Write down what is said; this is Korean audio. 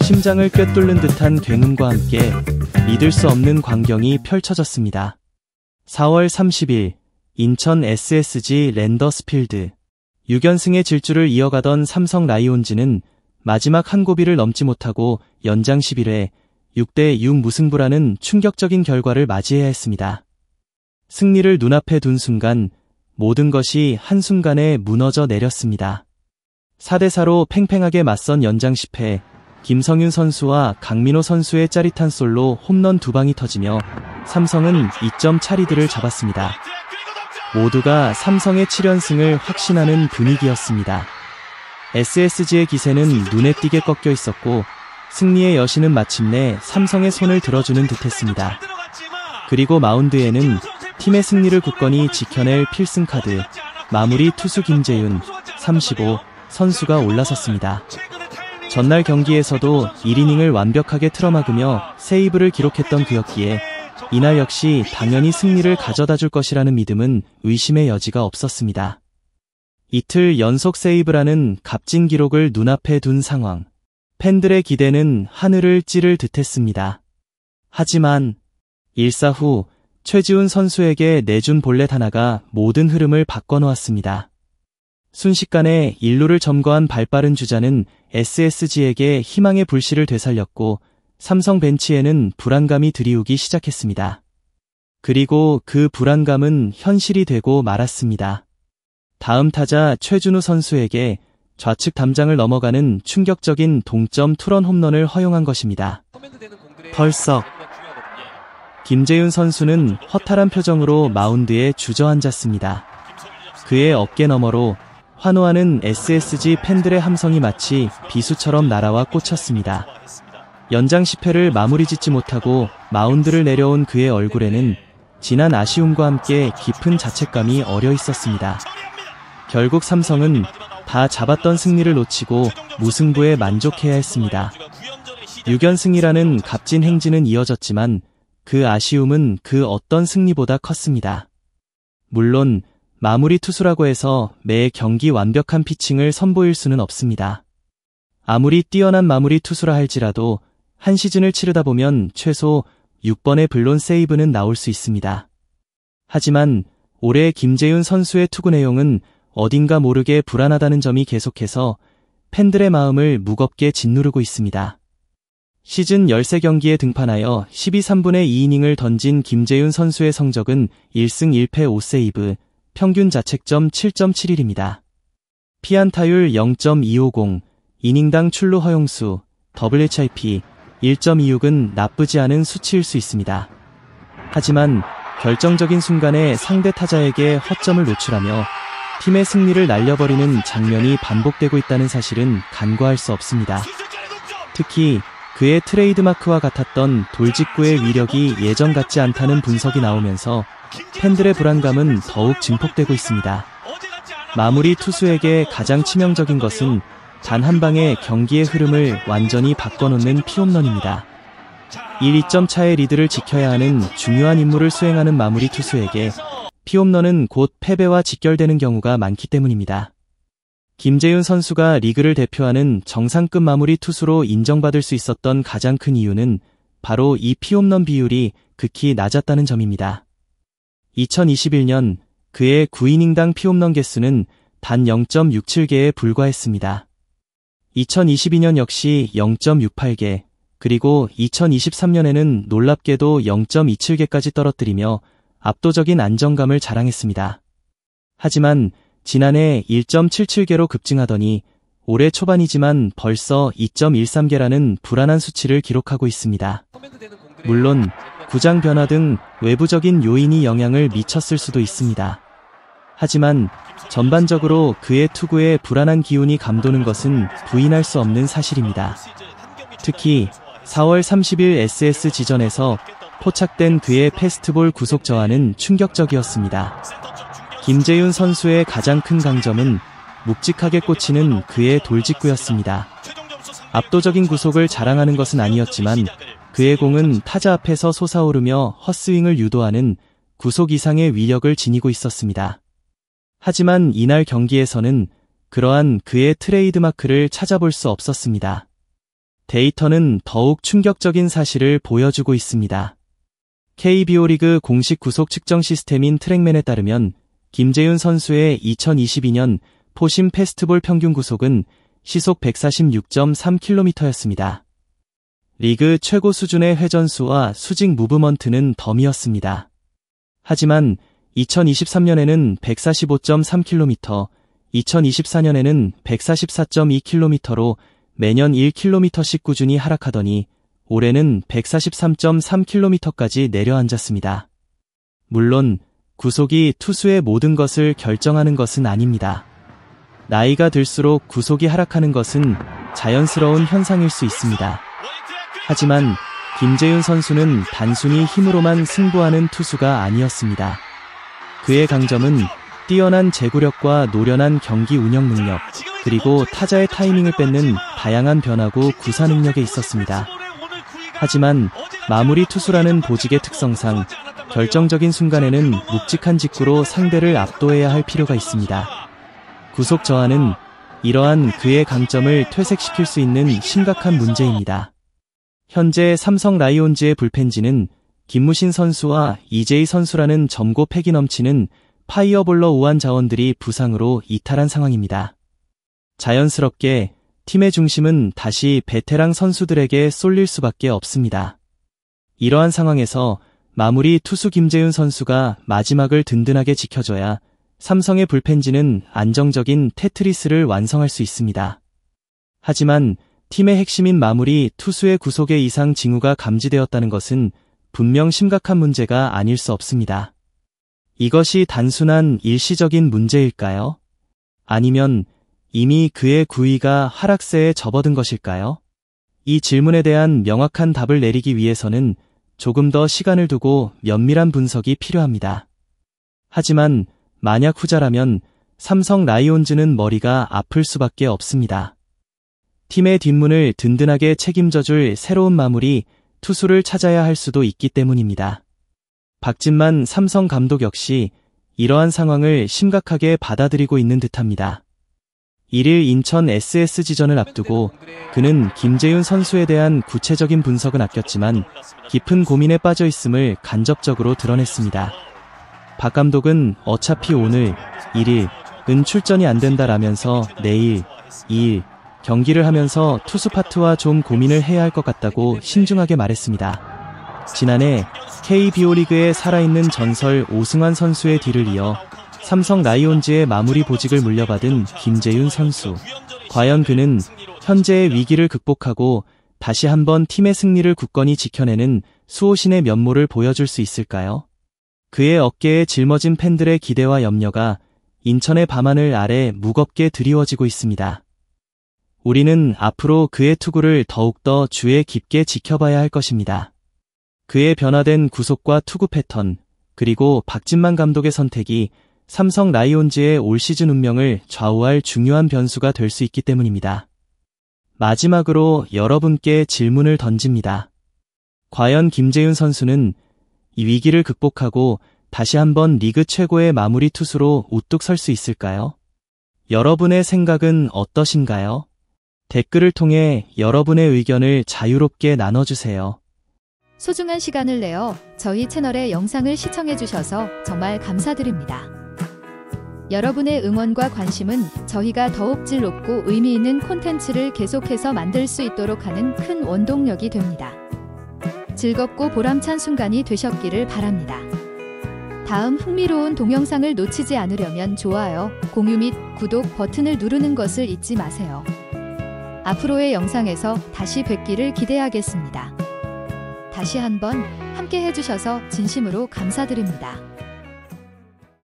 심장을 꿰뚫는 듯한 굉음과 함께 믿을 수 없는 광경이 펼쳐졌습니다. 4월 30일 인천 SSG 랜더스필드 6연승의 질주를 이어가던 삼성 라이온즈는 마지막 한 고비를 넘지 못하고 연장 11회 6대6 무승부라는 충격적인 결과를 맞이해야 했습니다. 승리를 눈앞에 둔 순간 모든 것이 한순간에 무너져 내렸습니다. 4대4로 팽팽하게 맞선 연장 10회 김성윤 선수와 강민호 선수의 짜릿한 솔로 홈런 2방이 터지며 삼성은 2점 차리드를 잡았습니다. 모두가 삼성의 7연승을 확신하는 분위기였습니다. SSG의 기세는 눈에 띄게 꺾여 있었고 승리의 여신은 마침내 삼성의 손을 들어주는 듯했습니다. 그리고 마운드에는 팀의 승리를 굳건히 지켜낼 필승카드 마무리 투수 김재윤 35 선수가 올라섰습니다. 전날 경기에서도 1이닝을 완벽하게 틀어막으며 세이브를 기록했던 그였기에 이날 역시 당연히 승리를 가져다 줄 것이라는 믿음은 의심의 여지가 없었습니다. 이틀 연속 세이브라는 값진 기록을 눈앞에 둔 상황. 팬들의 기대는 하늘을 찌를 듯했습니다. 하지만 1사 후 최지훈 선수에게 내준 볼넷 하나가 모든 흐름을 바꿔놓았습니다. 순식간에 1루를 점거한 발빠른 주자는 SSG에게 희망의 불씨를 되살렸고 삼성 벤치에는 불안감이 들이우기 시작했습니다. 그리고 그 불안감은 현실이 되고 말았습니다. 다음 타자 최준우 선수에게 좌측 담장을 넘어가는 충격적인 동점 투런 홈런을 허용한 것입니다. 펄썩 김재윤 선수는 허탈한 표정으로 마운드에 주저앉았습니다. 그의 어깨 너머로 환호하는 SSG 팬들의 함성이 마치 비수처럼 날아와 꽂혔습니다. 연장 10회를 마무리 짓지 못하고 마운드를 내려온 그의 얼굴에는 진한 아쉬움과 함께 깊은 자책감이 어려 있었습니다. 결국 삼성은 다 잡았던 승리를 놓치고 무승부에 만족해야 했습니다. 6연승이라는 값진 행진은 이어졌지만 그 아쉬움은 그 어떤 승리보다 컸습니다. 물론 마무리 투수라고 해서 매 경기 완벽한 피칭을 선보일 수는 없습니다. 아무리 뛰어난 마무리 투수라 할지라도 한 시즌을 치르다 보면 최소 6번의 블론 세이브는 나올 수 있습니다. 하지만 올해 김재윤 선수의 투구 내용은 어딘가 모르게 불안하다는 점이 계속해서 팬들의 마음을 무겁게 짓누르고 있습니다. 시즌 13경기에 등판하여 12 3분의 2이닝을 던진 김재윤 선수의 성적은 1승 1패 5세이브, 평균 자책점 7.71입니다. 피안타율 0.250, 이닝당 출루 허용수, WHIP 1.26은 나쁘지 않은 수치일 수 있습니다. 하지만 결정적인 순간에 상대 타자에게 허점을 노출하며 팀의 승리를 날려버리는 장면이 반복되고 있다는 사실은 간과할 수 없습니다. 특히 그의 트레이드마크와 같았던 돌직구의 위력이 예전 같지 않다는 분석이 나오면서 팬들의 불안감은 더욱 증폭되고 있습니다. 마무리 투수에게 가장 치명적인 것은 단 한 방에 경기의 흐름을 완전히 바꿔놓는 피홈런입니다. 1-2점 차의 리드를 지켜야 하는 중요한 임무를 수행하는 마무리 투수에게 피홈런은 곧 패배와 직결되는 경우가 많기 때문입니다. 김재윤 선수가 리그를 대표하는 정상급 마무리 투수로 인정받을 수 있었던 가장 큰 이유는 바로 이 피홈런 비율이 극히 낮았다는 점입니다. 2021년 그의 9이닝당 피홈런 개수는 단 0.67개에 불과했습니다. 2022년 역시 0.68개, 그리고 2023년에는 놀랍게도 0.27개까지 떨어뜨리며 압도적인 안정감을 자랑했습니다. 하지만 지난해 1.77개로 급증하더니 올해 초반이지만 벌써 2.13개라는 불안한 수치를 기록하고 있습니다. 물론 구장 변화 등 외부적인 요인이 영향을 미쳤을 수도 있습니다. 하지만 전반적으로 그의 투구에 불안한 기운이 감도는 것은 부인할 수 없는 사실입니다. 특히 4월 30일 SSG전에서 포착된 그의 패스트볼 구속 저하는 충격적이었습니다. 김재윤 선수의 가장 큰 강점은 묵직하게 꽂히는 그의 돌직구였습니다. 압도적인 구속을 자랑하는 것은 아니었지만 그의 공은 타자 앞에서 솟아오르며 헛스윙을 유도하는 구속 이상의 위력을 지니고 있었습니다. 하지만 이날 경기에서는 그러한 그의 트레이드마크를 찾아볼 수 없었습니다. 데이터는 더욱 충격적인 사실을 보여주고 있습니다. KBO 리그 공식 구속 측정 시스템인 트랙맨에 따르면 김재윤 선수의 2022년 포심 페스트볼 평균 구속은 시속 146.3km였습니다. 리그 최고 수준의 회전수와 수직 무브먼트는 덤이었습니다. 하지만 2023년에는 145.3km, 2024년에는 144.2km로 매년 1km씩 꾸준히 하락하더니 올해는 143.3km까지 내려앉았습니다. 물론 구속이 투수의 모든 것을 결정하는 것은 아닙니다. 나이가 들수록 구속이 하락하는 것은 자연스러운 현상일 수 있습니다. 하지만 김재윤 선수는 단순히 힘으로만 승부하는 투수가 아니었습니다. 그의 강점은 뛰어난 제구력과 노련한 경기 운영 능력, 그리고 타자의 타이밍을 뺏는 다양한 변화구 구사 능력에 있었습니다. 하지만 마무리 투수라는 보직의 특성상 결정적인 순간에는 묵직한 직구로 상대를 압도해야 할 필요가 있습니다. 구속 저하는 이러한 그의 강점을 퇴색시킬 수 있는 심각한 문제입니다. 현재 삼성 라이온즈의 불펜진은 김무신 선수와 이재희 선수라는 젊고 패기 넘치는 파이어볼러 우한 자원들이 부상으로 이탈한 상황입니다. 자연스럽게 팀의 중심은 다시 베테랑 선수들에게 쏠릴 수밖에 없습니다. 이러한 상황에서 마무리 투수 김재윤 선수가 마지막을 든든하게 지켜줘야 삼성의 불펜진은 안정적인 테트리스를 완성할 수 있습니다. 하지만 팀의 핵심인 마무리 투수의 구속에 이상 징후가 감지되었다는 것은 분명 심각한 문제가 아닐 수 없습니다. 이것이 단순한 일시적인 문제일까요? 아니면 이미 그의 구위가 하락세에 접어든 것일까요? 이 질문에 대한 명확한 답을 내리기 위해서는 조금 더 시간을 두고 면밀한 분석이 필요합니다. 하지만 만약 후자라면 삼성 라이온즈는 머리가 아플 수밖에 없습니다. 팀의 뒷문을 든든하게 책임져줄 새로운 마무리 투수를 찾아야 할 수도 있기 때문입니다. 박진만 삼성 감독 역시 이러한 상황을 심각하게 받아들이고 있는 듯합니다. 1일 인천 SSG전을 앞두고 그는 김재윤 선수에 대한 구체적인 분석은 아꼈지만 깊은 고민에 빠져 있음을 간접적으로 드러냈습니다. 박 감독은 어차피 오늘 1일은 출전이 안 된다라면서 내일 2일 경기를 하면서 투수 파트와 좀 고민을 해야 할 것 같다고 신중하게 말했습니다. 지난해 KBO 리그에 살아있는 전설 오승환 선수의 뒤를 이어 삼성 라이온즈의 마무리 보직을 물려받은 김재윤 선수. 과연 그는 현재의 위기를 극복하고 다시 한번 팀의 승리를 굳건히 지켜내는 수호신의 면모를 보여줄 수 있을까요? 그의 어깨에 짊어진 팬들의 기대와 염려가 인천의 밤하늘 아래 무겁게 드리워지고 있습니다. 우리는 앞으로 그의 투구를 더욱더 주의 깊게 지켜봐야 할 것입니다. 그의 변화된 구속과 투구 패턴, 그리고 박진만 감독의 선택이 삼성 라이온즈의 올 시즌 운명을 좌우할 중요한 변수가 될 수 있기 때문입니다. 마지막으로 여러분께 질문을 던집니다. 과연 김재윤 선수는 이 위기를 극복하고 다시 한번 리그 최고의 마무리 투수로 우뚝 설 수 있을까요? 여러분의 생각은 어떠신가요? 댓글을 통해 여러분의 의견을 자유롭게 나눠주세요. 소중한 시간을 내어 저희 채널의 영상을 시청해주셔서 정말 감사드립니다. 여러분의 응원과 관심은 저희가 더욱 질 높고 의미 있는 콘텐츠를 계속해서 만들 수 있도록 하는 큰 원동력이 됩니다. 즐겁고 보람찬 순간이 되셨기를 바랍니다. 다음 흥미로운 동영상을 놓치지 않으려면 좋아요, 공유 및 구독 버튼을 누르는 것을 잊지 마세요. 앞으로의 영상에서 다시 뵙기를 기대하겠습니다. 다시 한번 함께 해주셔서 진심으로 감사드립니다.